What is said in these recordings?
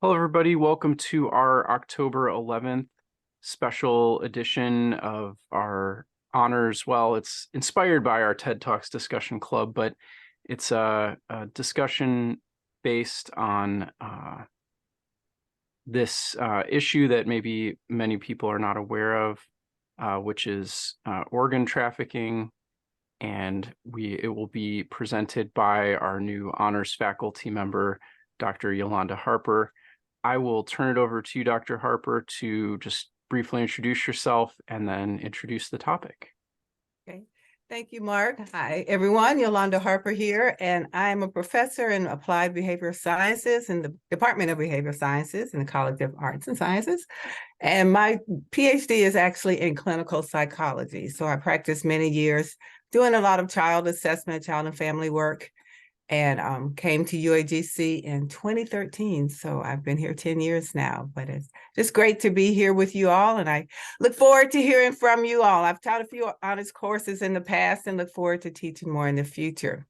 Hello, everybody. Welcome to our October 11th special edition of our honors. Well, it's inspired by our TED Talks discussion club, but it's a discussion based on this issue that maybe many people are not aware of, which is organ trafficking. And it will be presented by our new honors faculty member, Dr. Yolanda Harper. I will turn it over to you, Dr. Harper, to just briefly introduce yourself and then introduce the topic. Okay, thank you, Mark. Hi, everyone. Yolanda Harper here, and I'm a professor in applied behavioral sciences in the Department of Behavioral Sciences in the College of Arts and Sciences. And my PhD is actually in clinical psychology. So I practiced many years doing a lot of child assessment, child and family work, and came to UAGC in 2013. So I've been here 10 years now, but it's just great to be here with you all. And I look forward to hearing from you all. I've taught a few honors courses in the past and look forward to teaching more in the future.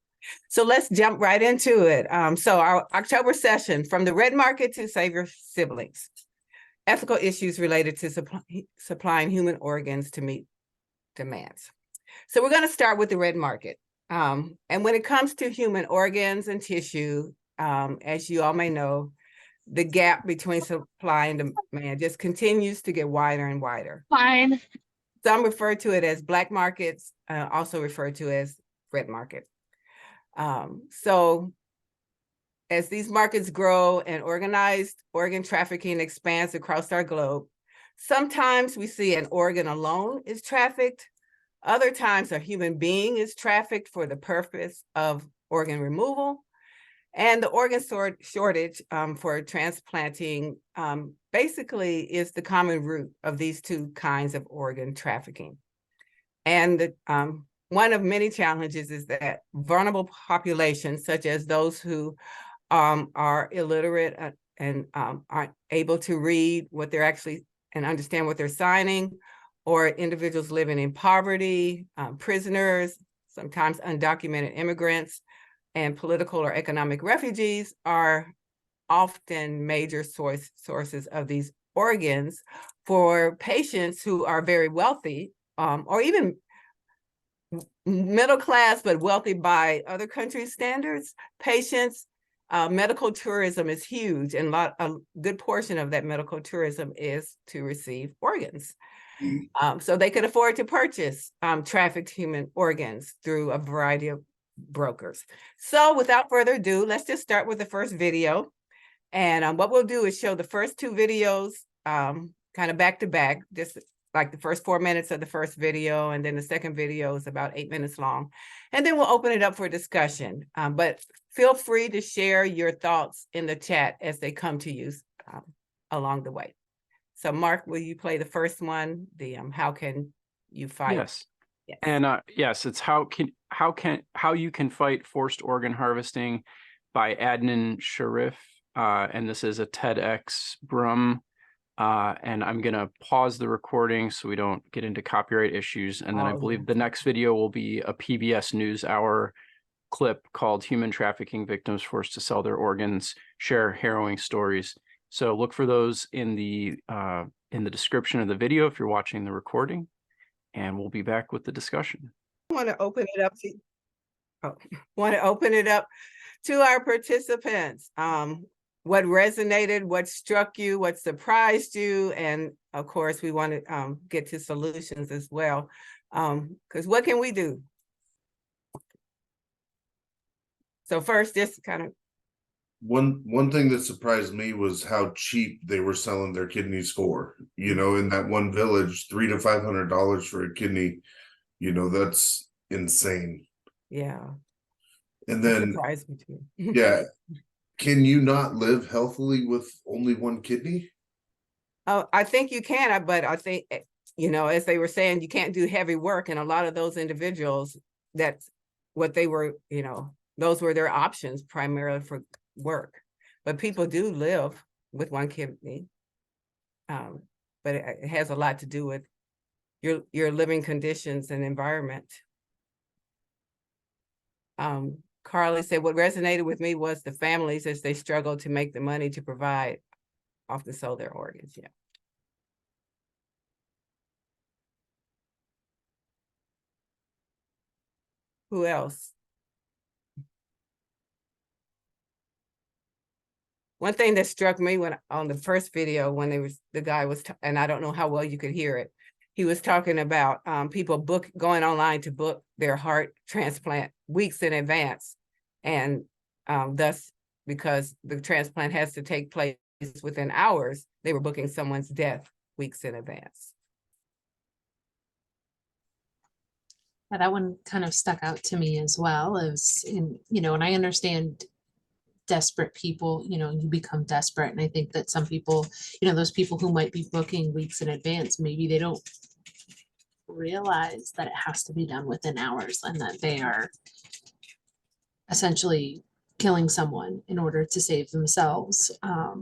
So let's jump right into it. So our October session, From the Red Market to Save Your Siblings, ethical issues related to supplying human organs to meet demands. So we're going to start with the red market. And when it comes to human organs and tissue, as you all may know, the gap between supply and demand just continues to get wider and wider. Fine. Some refer to it as black markets, also referred to as red market. So as these markets grow and organized organ trafficking expands across our globe, sometimes we see an organ alone is trafficked. Other times a human being is trafficked for the purpose of organ removal. And the organ shortage for transplanting basically is the common root of these two kinds of organ trafficking. And one of many challenges is that vulnerable populations, such as those who are illiterate and aren't able to read what they're actually and understand what they're signing, or individuals living in poverty, prisoners, sometimes undocumented immigrants, and political or economic refugees are often major sources of these organs for patients who are very wealthy, or even middle class, but wealthy by other countries' standards. Patients, medical tourism is huge, and a good portion of that medical tourism is to receive organs. So they could afford to purchase trafficked human organs through a variety of brokers. So without further ado, let's just start with the first video. And what we'll do is show the first two videos kind of back to back, just like the first 4 minutes of the first video, and then the second video is about 8 minutes long. And then we'll open it up for discussion. But feel free to share your thoughts in the chat as they come to you along the way. So Mark, will you play the first one? The how can you fight? Yes. Yes. And yes, it's how you can fight forced organ harvesting by Adnan Sharif. And this is a TEDx Brum. And I'm gonna pause the recording so we don't get into copyright issues. And then I believe the next video will be a PBS NewsHour clip called "Human Trafficking Victims Forced to Sell Their Organs Share Harrowing Stories." So look for those in the description of the video if you're watching the recording, and we'll be back with the discussion. I want to open it up to our participants. What resonated, what struck you, what surprised you, and of course we want to get to solutions as well. Because what can we do? So first, just kind of. One thing that surprised me was how cheap they were selling their kidneys for. You know, in that one village, $300 to $500 for a kidney. You know, that's insane. Yeah. And then, surprised me too. Yeah, can you not live healthily with only one kidney? Oh, I think you can, but I think, you know, as they were saying, you can't do heavy work, and a lot of those individuals, that's what they were, you know, those were their options primarily for work. But people do live with one kidney, but it has a lot to do with your living conditions and environment. Carly said, what resonated with me was the families as they struggle to make the money to provide often sold their organs. Yeah. Who else? One thing that struck me when on the first video, when the guy was, and I don't know how well you could hear it, he was talking about people going online to book their heart transplant weeks in advance, and thus, because the transplant has to take place within hours, they were booking someone's death weeks in advance. That one kind of stuck out to me as well as in, and I understand desperate people, you become desperate. And I think that some people, those people who might be booking weeks in advance, maybe they don't realize that it has to be done within hours and that they are essentially killing someone in order to save themselves.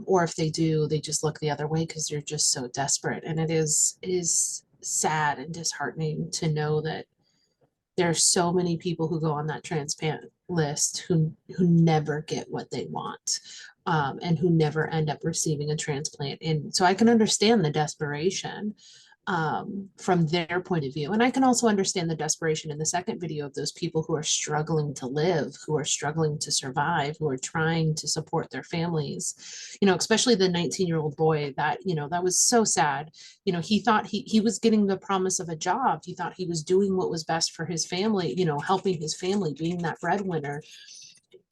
Or if they do, they just look the other way because they're just so desperate. And it is sad and disheartening to know that there are so many people who go on that transplant list who never get what they want, and who never end up receiving a transplant. And so I can understand the desperation from their point of view. And I can also understand the desperation in the second video of those people who are struggling to live, who are struggling to survive, who are trying to support their families, especially the 19-year-old boy that, that was so sad. He thought he was getting the promise of a job. He thought he was doing what was best for his family, helping his family, being that breadwinner.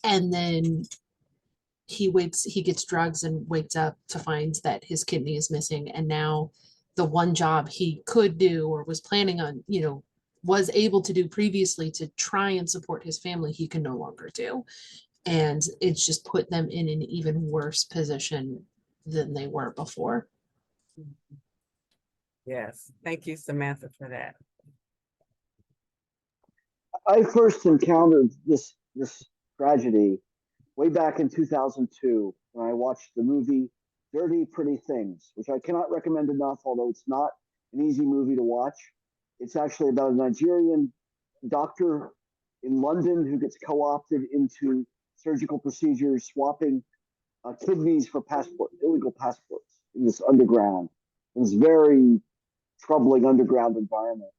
And then he gets drugs and wakes up to find that his kidney is missing. And now the one job he could do or was planning on, was able to do previously to try and support his family, he can no longer do. And it's just put them in an even worse position than they were before. Yes. Thank you, Samantha, for that. I first encountered this tragedy way back in 2002 when I watched the movie Dirty Pretty Things, which I cannot recommend enough, although it's not an easy movie to watch. It's actually about a Nigerian doctor in London who gets co-opted into surgical procedures, swapping kidneys for illegal passports in this underground, in this very troubling underground environment.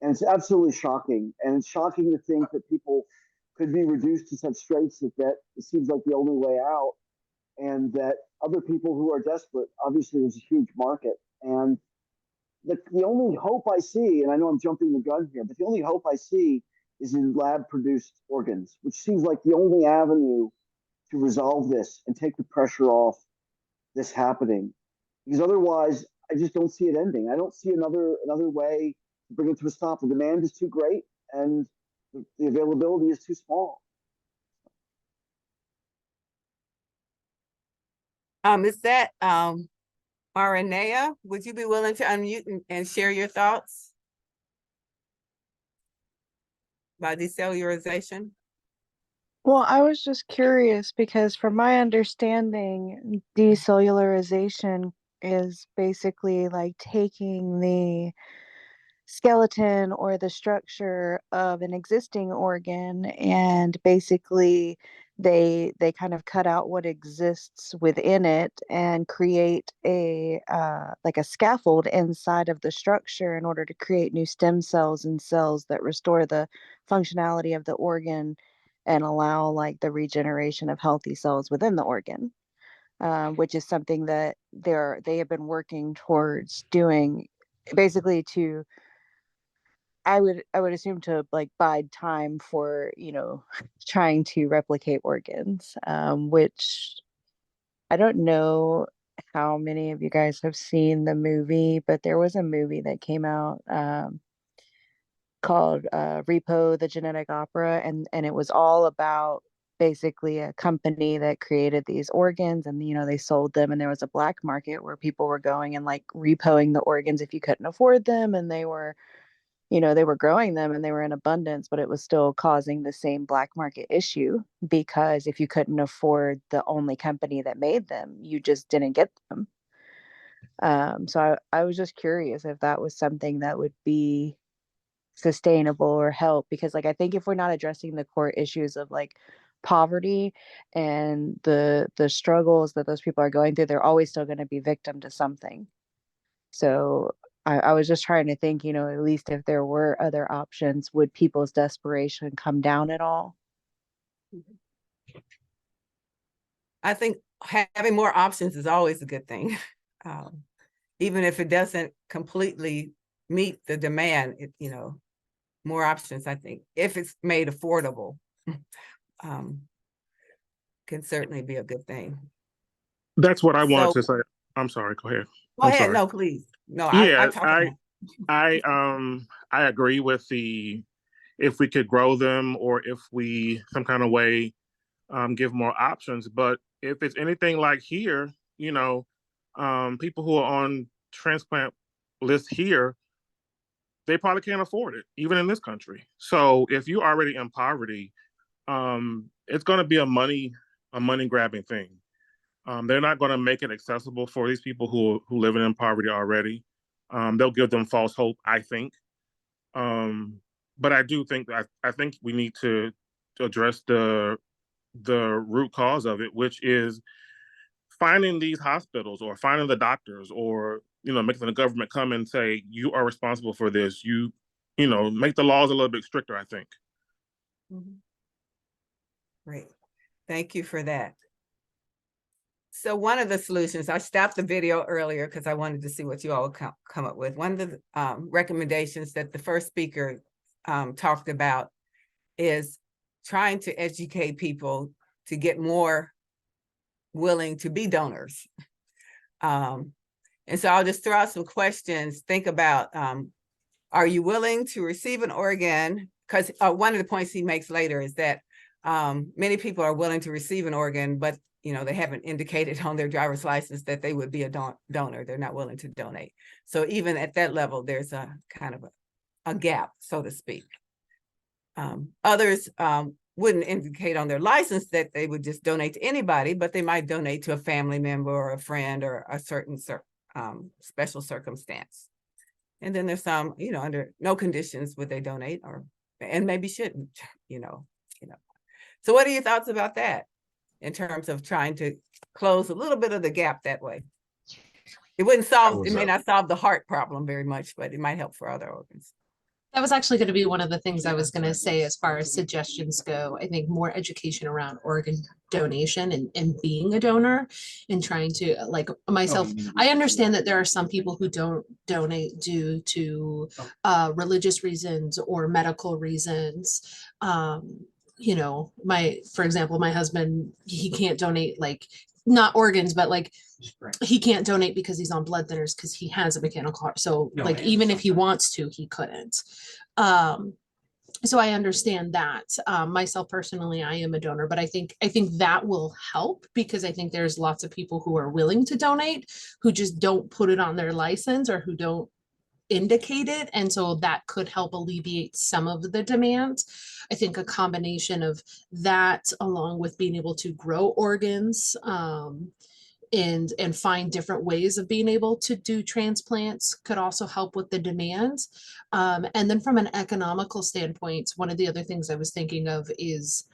And it's absolutely shocking. And it's shocking to think that people could be reduced to such straits that it seems like the only way out, and that other people who are desperate, obviously there's a huge market. And the only hope I see, and I know I'm jumping the gun here, but the only hope I see is in lab produced organs, which seems like the only avenue to resolve this and take the pressure off this happening. Because otherwise, I just don't see it ending. I don't see another way to bring it to a stop. The demand is too great and the availability is too small. Is that Marinea? Would you be willing to unmute and share your thoughts about decellularization? Well, I was just curious because from my understanding, decellularization is basically like taking the skeleton or the structure of an existing organ, and basically they kind of cut out what exists within it and create a like a scaffold inside of the structure in order to create new stem cells and cells that restore the functionality of the organ and allow like the regeneration of healthy cells within the organ, which is something that they have been working towards doing, basically to I would assume to like bide time for, trying to replicate organs, which I don't know how many of you guys have seen the movie, but there was a movie that came out called Repo, the Genetic Opera, and it was all about basically a company that created these organs, and they sold them, and there was a black market where people were going and like repoing the organs if you couldn't afford them, and they were growing them and they were in abundance, but it was still causing the same black market issue because if you couldn't afford the only company that made them, you just didn't get them. So I was just curious if that was something that would be sustainable or help, because like I think if we're not addressing the core issues of like poverty and the struggles that those people are going through, they're always still going to be victim to something. So I was just trying to think, at least if there were other options, would people's desperation come down at all? I think having more options is always a good thing. Even if it doesn't completely meet the demand, more options, I think, if it's made affordable, can certainly be a good thing. That's what I wanted So, to say. I'm sorry, go ahead. go I'm ahead. sorry. No, please. No, Yeah, I I agree with if we could grow them, or if we some kind of way give more options. But if it's anything like here, people who are on transplant lists here, they probably can't afford it, even in this country. So if you're already in poverty, it's going to be a money grabbing thing. They're not going to make it accessible for these people who live in poverty already. They'll give them false hope, I think. But I do think I think we need to address the root cause of it, which is finding these hospitals or finding the doctors, or making the government come and say, you are responsible for this. Make the laws a little bit stricter, I think. Great. Thank you for that. So one of the solutions, I stopped the video earlier because I wanted to see what you all would come up with. One of the recommendations that the first speaker talked about is trying to educate people to get more willing to be donors. And so I'll just throw out some questions. Think about, are you willing to receive an organ? Because one of the points he makes later is that many people are willing to receive an organ, but they haven't indicated on their driver's license that they would be a donor. They're not willing to donate. So even at that level, there's a kind of a gap, so to speak. Others wouldn't indicate on their license that they would just donate to anybody, but they might donate to a family member or a friend or a certain special circumstance. And then there's some, under no conditions would they donate, and maybe shouldn't, So what are your thoughts about that in terms of trying to close a little bit of the gap that way? It may not solve the heart problem very much, but it might help for other organs. That was actually going to be one of the things I was going to say as far as suggestions go. I think more education around organ donation and being a donor, and trying to, like myself, I understand that there are some people who don't donate due to religious reasons or medical reasons. For example, my husband, he can't donate, like, not organs, but like he can't donate because he's on blood thinners because he has a mechanical heart. So even if he wants to, he couldn't. So I understand that. Myself personally, I am a donor, but I think that will help, because I think there's lots of people who are willing to donate who just don't put it on their license or who don't indicate it. And so that could help alleviate some of the demand. I think a combination of that, along with being able to grow organs, and find different ways of being able to do transplants, could also help with the demand. And then from an economical standpoint, one of the other things I was thinking of is,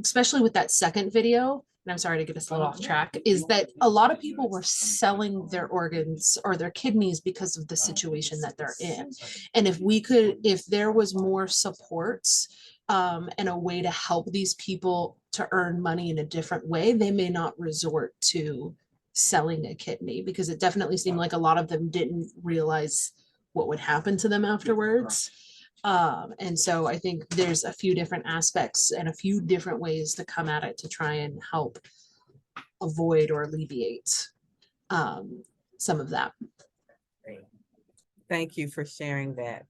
especially with that second video, and I'm sorry to get us a little off track, is that a lot of people were selling their organs or their kidneys because of the situation that they're in. And if there was more supports and a way to help these people to earn money in a different way, they may not resort to selling a kidney, because it definitely seemed like a lot of them didn't realize what would happen to them afterwards. And so I think there's a few different aspects and a few different ways to come at it to try and help avoid or alleviate some of that. Thank you for sharing that.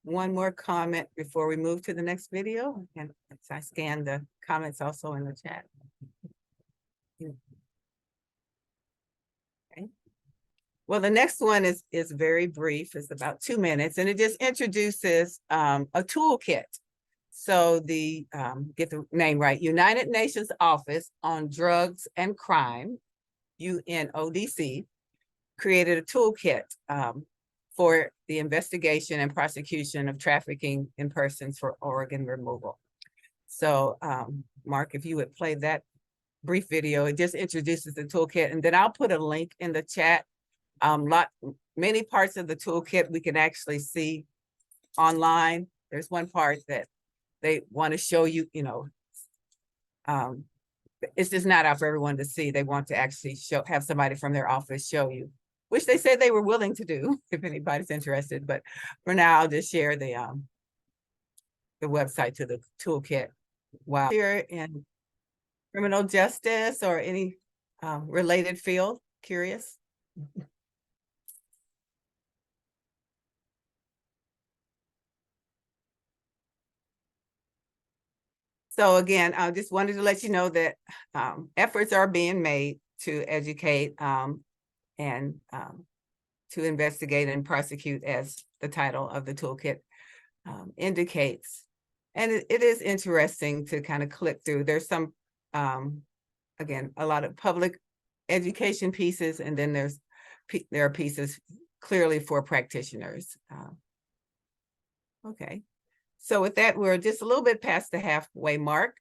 One more comment before we move to the next video, and I scan the comments also in the chat. Okay. Well, the next one is very brief. It's about 2 minutes, and it just introduces a toolkit. So get the name right, United Nations Office on Drugs and Crime, UNODC, created a toolkit for the investigation and prosecution of trafficking in persons for organ removal. So Mark, if you would play that brief video, it just introduces the toolkit, and then I'll put a link in the chat. Many parts of the toolkit we can actually see online. There's one part that they want to show you, it's just not out for everyone to see. They want to actually have somebody from their office show you, which they said they were willing to do if anybody's interested. But for now, I'll just share the website to the toolkit. Wow. Here in criminal justice or any related field, curious? So again, I just wanted to let you know that efforts are being made to educate and to investigate and prosecute, as the title of the toolkit indicates. And it is interesting to kind of click through. There's some, again, a lot of public education pieces, and then there are pieces clearly for practitioners. Okay. So with that, we're just a little bit past the halfway mark.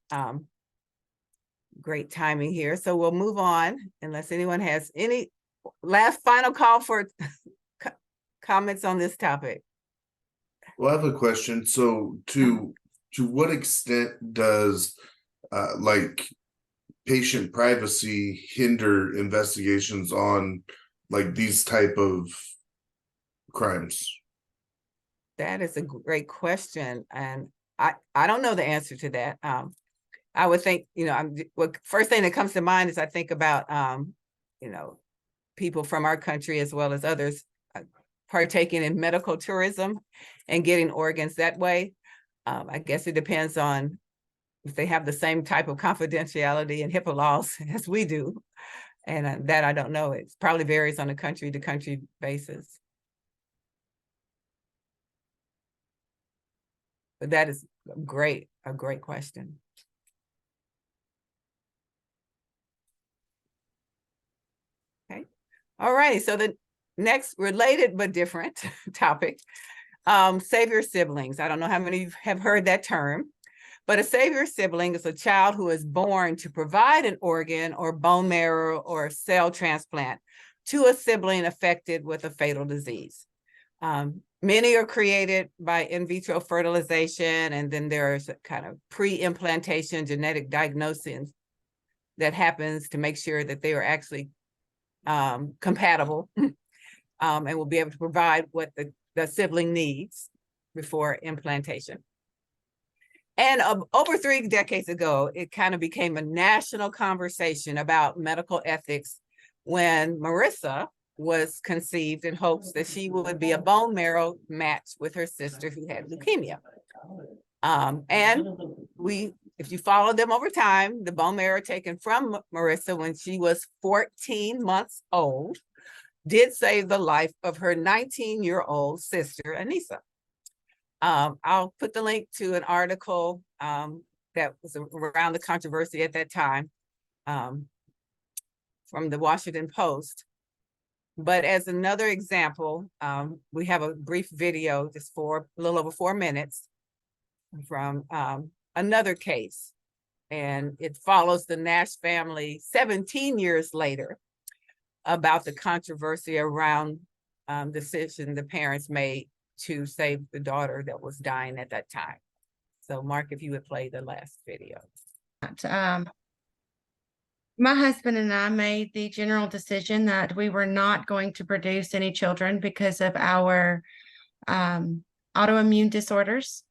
Great timing here. So we'll move on unless anyone has any last final call for comments on this topic. Well, I have a question. So to what extent does like patient privacy hinder investigations on like these type of crimes? That is a great question, and I don't know the answer to that. I would think, first thing that comes to mind is I think about people from our country as well as others partaking in medical tourism and getting organs that way. I guess it depends on if they have the same type of confidentiality and HIPAA laws as we do, and that I don't know. It probably varies on a country to country basis. But that is a great question. Okay. All righty. So the next related but different topic, savior siblings. I don't know how many of you have heard that term, but a savior sibling is a child who is born to provide an organ or bone marrow or cell transplant to a sibling affected with a fatal disease. Many are created by in vitro fertilization, and then there's a kind of pre-implantation genetic diagnosis that happens to make sure that they are actually compatible and will be able to provide what the sibling needs before implantation. And over 3 decades ago, it kind of became a national conversation about medical ethics when Marissa was conceived in hopes that she would be a bone marrow match with her sister who had leukemia. And if you follow them over time, the bone marrow taken from Marissa when she was 14 months old did save the life of her 19-year-old sister, Anissa. I'll put the link to an article that was around the controversy at that time from the Washington Post. But as another example, we have a brief video, just for a little over 4 minutes, from another case. And it follows the Nash family 17 years later about the controversy around decision the parents made to save the daughter that was dying at that time. So Mark, if you would play the last video. My husband and I made the general decision that we were not going to produce any children because of our autoimmune disorders.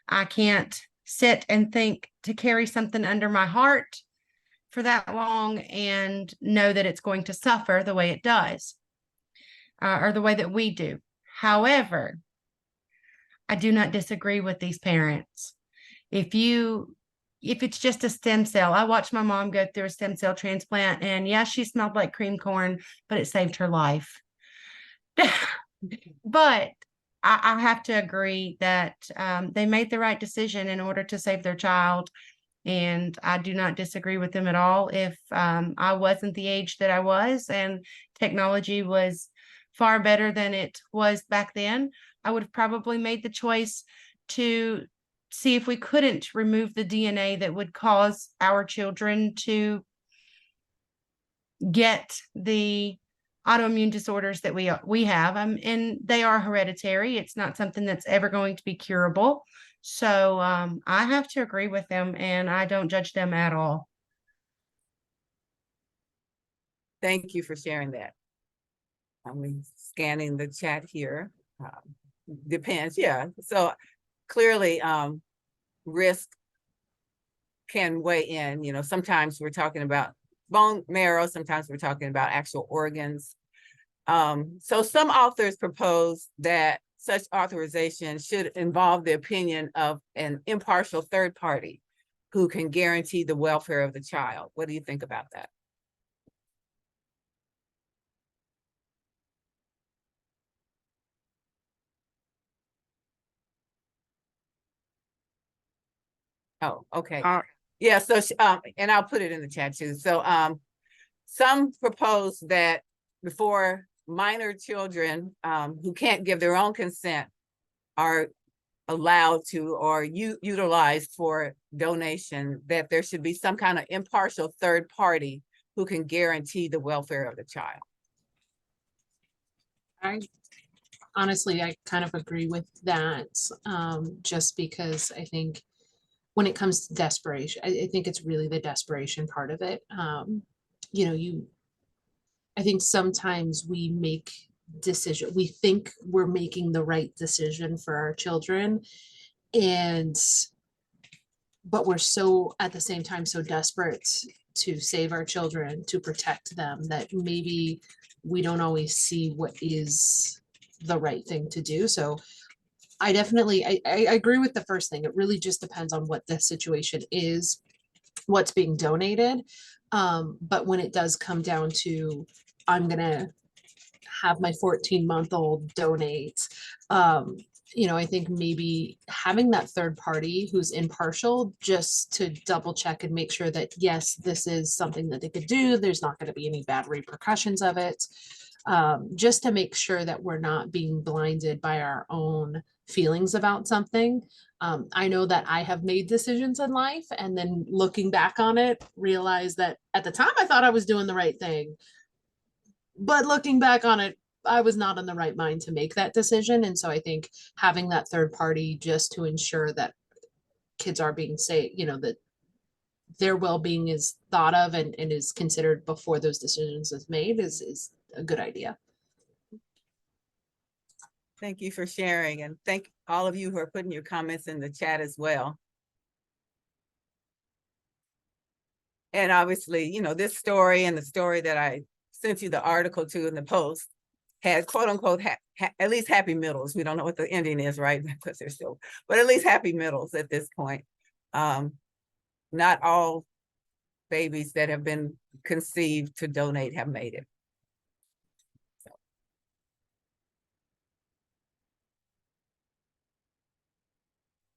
I can't sit and think to carry something under my heart for that long and know that it's going to suffer the way it does, or the way that we do. However, I do not disagree with these parents. If it's just a stem cell, I watched my mom go through a stem cell transplant, and yeah, she smelled like cream corn, but it saved her life. But I have to agree that they made the right decision in order to save their child. And I do not disagree with them at all. If I wasn't the age that I was and technology was far better than it was back then, I would have probably made the choice to see if we couldn't remove the DNA that would cause our children to get the autoimmune disorders that we have. And they are hereditary. It's not something that's ever going to be curable. So I have to agree with them, and I don't judge them at all. Thank you for sharing that. I'm scanning the chat here. Depends, yeah. So clearly, risk can weigh in. You know, sometimes we're talking about bone marrow, sometimes we're talking about actual organs. So some authors propose that such authorization should involve the opinion of an impartial third party who can guarantee the welfare of the child. What do you think about that? Oh, okay. Yeah, so and I'll put it in the chat too. So some propose that before minor children who can't give their own consent are allowed to or utilized for donation, that there should be some kind of impartial third party who can guarantee the welfare of the child. Honestly, I kind of agree with that, just because I think when it comes to desperation, I think it's really the desperation part of it. You know, I think sometimes we make we think we're making the right decision for our children, but we're so, at the same time, so desperate to save our children, to protect them, that maybe we don't always see what is the right thing to do. So I definitely, I agree with the first thing. It really just depends on what the situation is, what's being donated. But when it does come down to, I'm gonna have my 14-month-old donate, you know, I think maybe having that third party who's impartial, just to double check and make sure that, yes, this is something that they could do. There's not going to be any bad repercussions of it. Just to make sure that we're not being blinded by our own feelings about something. I know that I have made decisions in life, and then looking back on it, realize that at the time I thought I was doing the right thing. But looking back on it, I was not in the right mind to make that decision. And so I think having that third party just to ensure that kids are being safe, you know, that their well-being is thought of and is considered before those decisions is made is a good idea. Thank you for sharing, and thank all of you who are putting your comments in the chat as well. And obviously, you know, this story and the story that I sent you the article to in the Post had quote unquote at least happy middles. We don't know what the ending is, right? Because they're still, but at least happy middles at this point. Not all babies that have been conceived to donate have made it. So.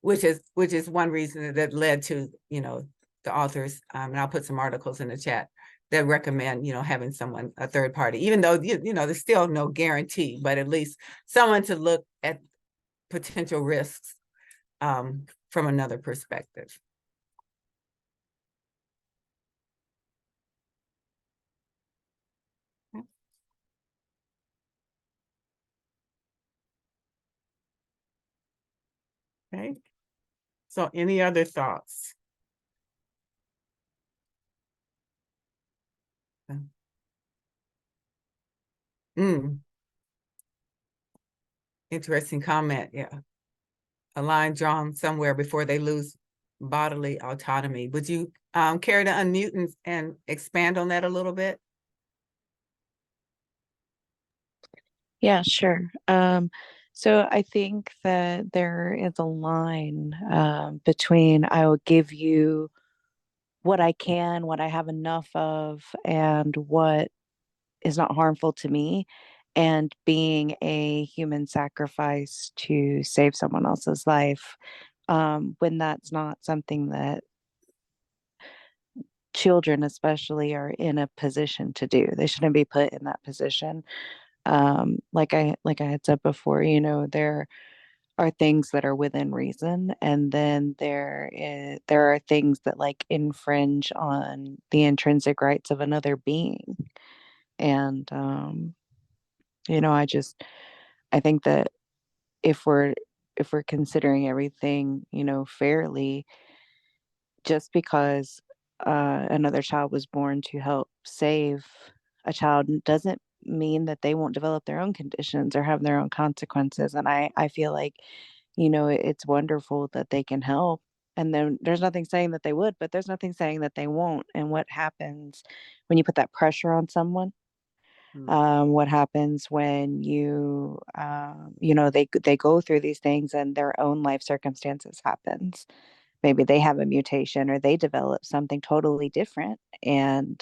Which is one reason that led to, you know, the authors, and I'll put some articles in the chat that recommend, you know, having someone, a third party, even though, you know, there's still no guarantee, but at least someone to look at potential risks from another perspective. Okay. So any other thoughts? Interesting comment, yeah. A line drawn somewhere before they lose bodily autonomy. Would you care to unmute and expand on that a little bit? Yeah, sure. So I think that there is a line between I will give you what I can, what I have enough of, and what is not harmful to me, and being a human sacrifice to save someone else's life, when that's not something that children especially are in a position to do. They shouldn't be put in that position. Like I had said before, you know, are things that are within reason, and then there are things that like infringe on the intrinsic rights of another being. And you know, I think that if we're considering everything, you know, fairly, just because another child was born to help save a child doesn't mean that they won't develop their own conditions or have their own consequences. And I feel like, you know, it's wonderful that they can help. And then there's nothing saying that they would, but there's nothing saying that they won't. And what happens when you put that pressure on someone? What happens when you know, they go through these things and their own life circumstances happens. Maybe they have a mutation or they develop something totally different, and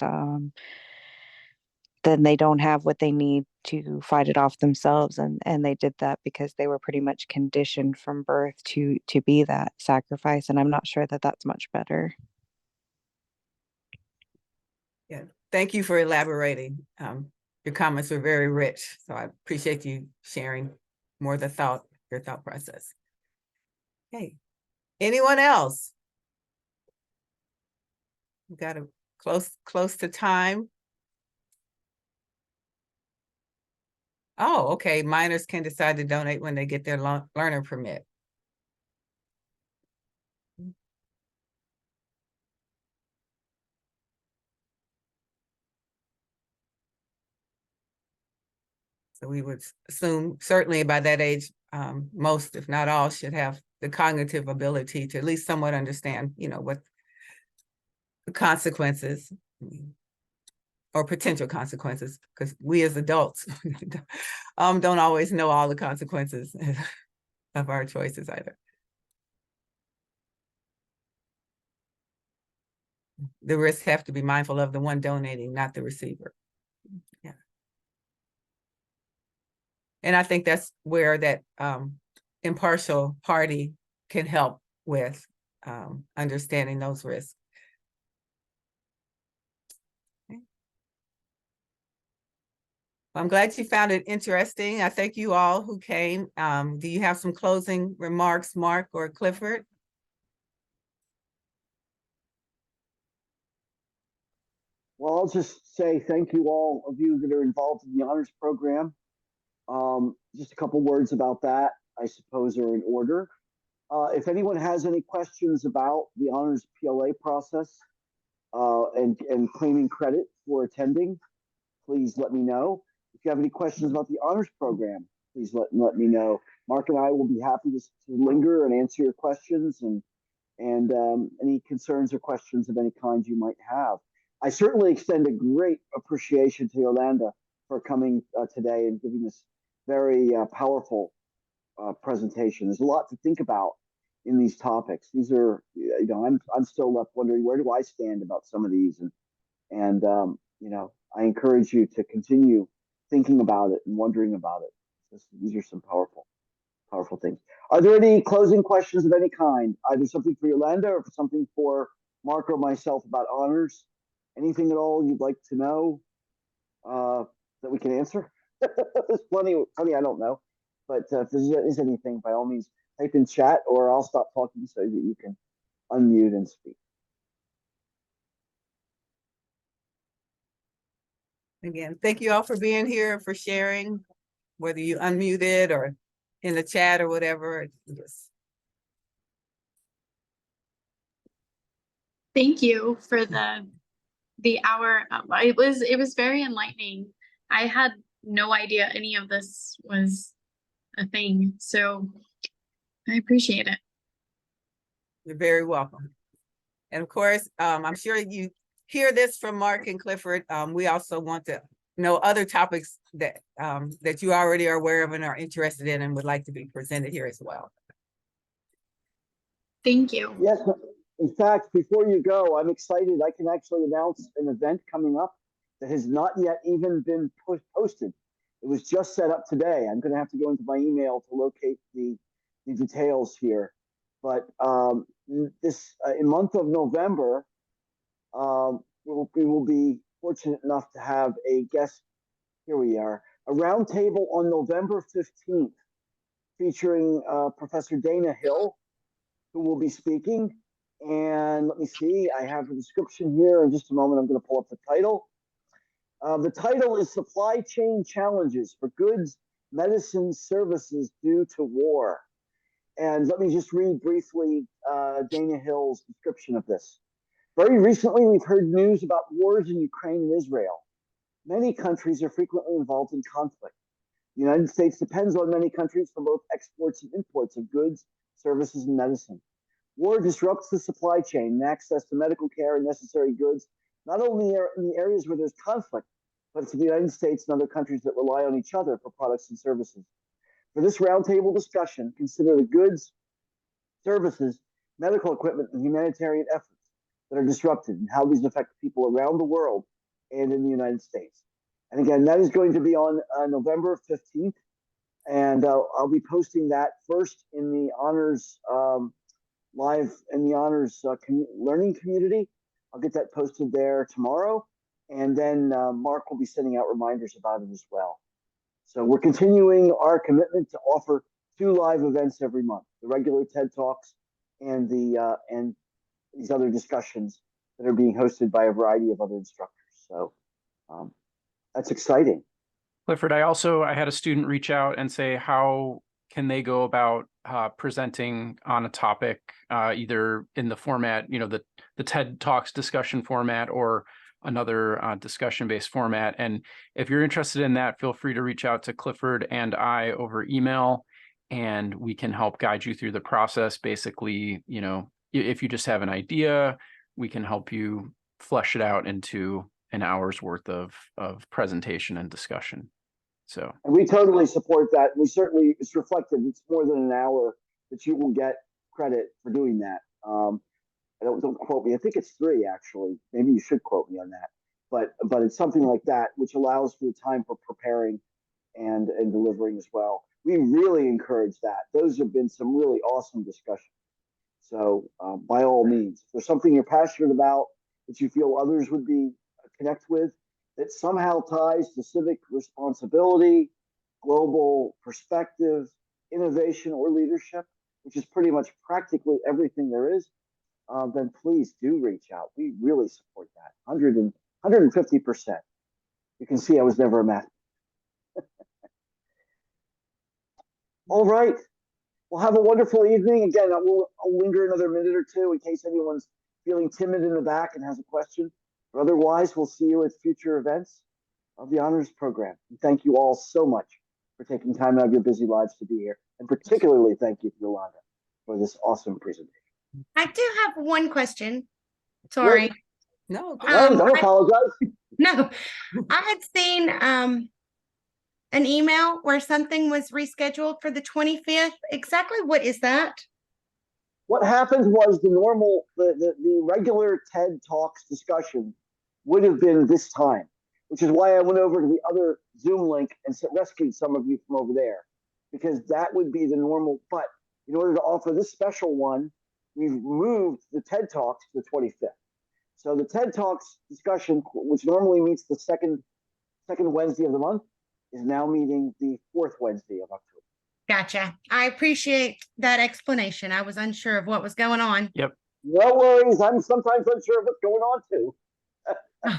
then they don't have what they need to fight it off themselves, and they did that because they were pretty much conditioned from birth to be that sacrifice. And I'm not sure that that's much better. Yeah, thank you for elaborating. Your comments were very rich, so I appreciate you sharing more of your thought process. Okay, anyone else? We got to close to time. Oh, okay, minors can decide to donate when they get their learner permit. So we would assume certainly by that age, most, if not all, should have the cognitive ability to at least somewhat understand, you know, what the consequences or potential consequences, because we as adults don't always know all the consequences of our choices either. The risks have to be mindful of the one donating, not the receiver. Yeah. And I think that's where that impartial party can help with understanding those risks. Okay. Well, I'm glad you found it interesting. I thank you all who came. Do you have some closing remarks, Mark or Clifford? Well, I'll just say thank you all of you that are involved in the honors program. Just a couple words about that, I suppose, are in order. If anyone has any questions about the honors PLA process and claiming credit for attending, please let me know. If you have any questions about the honors program, please let me know. Mark and I will be happy to linger and answer your questions and any concerns or questions of any kind you might have. I certainly extend a great appreciation to Yolanda for coming today and giving this very powerful presentation. There's a lot to think about in these topics. These are, you know, I'm still left wondering, where do I stand about some of these, and you know, I encourage you to continue thinking about it and wondering about it. These are some powerful things. Are there any closing questions of any kind? Either something for Yolanda or something for Mark or myself about honors? Anything at all you'd like to know that we can answer? There's plenty I don't know. But if there is anything, by all means, type in chat or I'll stop talking so that you can unmute and speak. Again, thank you all for being here, for sharing, whether you unmuted or in the chat or whatever. Just thank you for the hour. It was very enlightening. I had no idea any of this was a thing, so I appreciate it. You're very welcome. And of course, I'm sure you hear this from Mark and Clifford. We also want to know other topics that that you already are aware of and are interested in and would like to be presented here as well. Thank you. Yes, in fact, before you go, I'm excited. I can actually announce an event coming up that has not yet even been posted. It was just set up today. I'm going to have to go into my email to locate the details here. But this in month of November, we will be fortunate enough to have a guest. Here we are, a roundtable on November 15th featuring Professor Dana Hill, who will be speaking. And let me see, I have a description here. In just a moment, I'm going to pull up the title. The title is Supply Chain Challenges for Goods, Medicine, Services Due to War. And let me just read briefly Dana Hill's description of this. Very recently, we've heard news about wars in Ukraine and Israel. Many countries are frequently involved in conflict. The United States depends on many countries for both exports and imports of goods, services, and medicine. War disrupts the supply chain and access to medical care and necessary goods, not only in the areas where there's conflict, but to the United States and other countries that rely on each other for products and services. For this roundtable discussion, consider the goods, services, medical equipment, and humanitarian efforts that are disrupted and how these affect people around the world and in the United States. And again, that is going to be on November 15th. And I'll be posting that first in the honors live in the honors learning community. I'll get that posted there tomorrow. And then Mark will be sending out reminders about it as well. So we're continuing our commitment to offer 2 live events every month, the regular TED Talks and and these other discussions that are being hosted by a variety of other instructors. So that's exciting. Clifford, I had a student reach out and say, how can they go about presenting on a topic, either in the format, the TED Talks discussion format or another discussion-based format. And if you're interested in that, feel free to reach out to Clifford and I over email, and we can help guide you through the process. Basically, if you just have an idea, we can help you flesh it out into an hour's worth of presentation and discussion. So, and we totally support that. We certainly, it's reflected. It's more than an hour that you will get credit for doing that. Don't quote me. I think it's 3 actually. Maybe you should quote me on that. But it's something like that, which allows for the time for preparing and delivering as well. We really encourage that. Those have been some really awesome discussions. So by all means, if there's something you're passionate about that you feel others would be connect with, that somehow ties to civic responsibility, global perspective, innovation, or leadership, which is pretty much practically everything there is, then please do reach out. We really support that. 150%. You can see I was never a math. All right. Well, have a wonderful evening. Again, I'll linger another minute or 2 in case anyone's feeling timid in the back and has a question. But otherwise, we'll see you at future events of the Honors Program. And thank you all so much for taking time out of your busy lives to be here. And particularly thank you, Yolanda, for this awesome presentation. I do have one question. Sorry. No, don't apologize. No, I had seen an email where something was rescheduled for the 25th. Exactly what is that? What happened was the regular TED Talks discussion would have been this time, which is why I went over to the other Zoom link and rescued some of you from over there, because that would be the normal. But in order to offer this special one, we've moved the TED Talks to the 25th. So the TED Talks discussion, which normally meets the second Wednesday of the month, is now meeting the 4th Wednesday of October. Gotcha. I appreciate that explanation. I was unsure of what was going on. Yep. No worries. I'm sometimes unsure of what's going on too.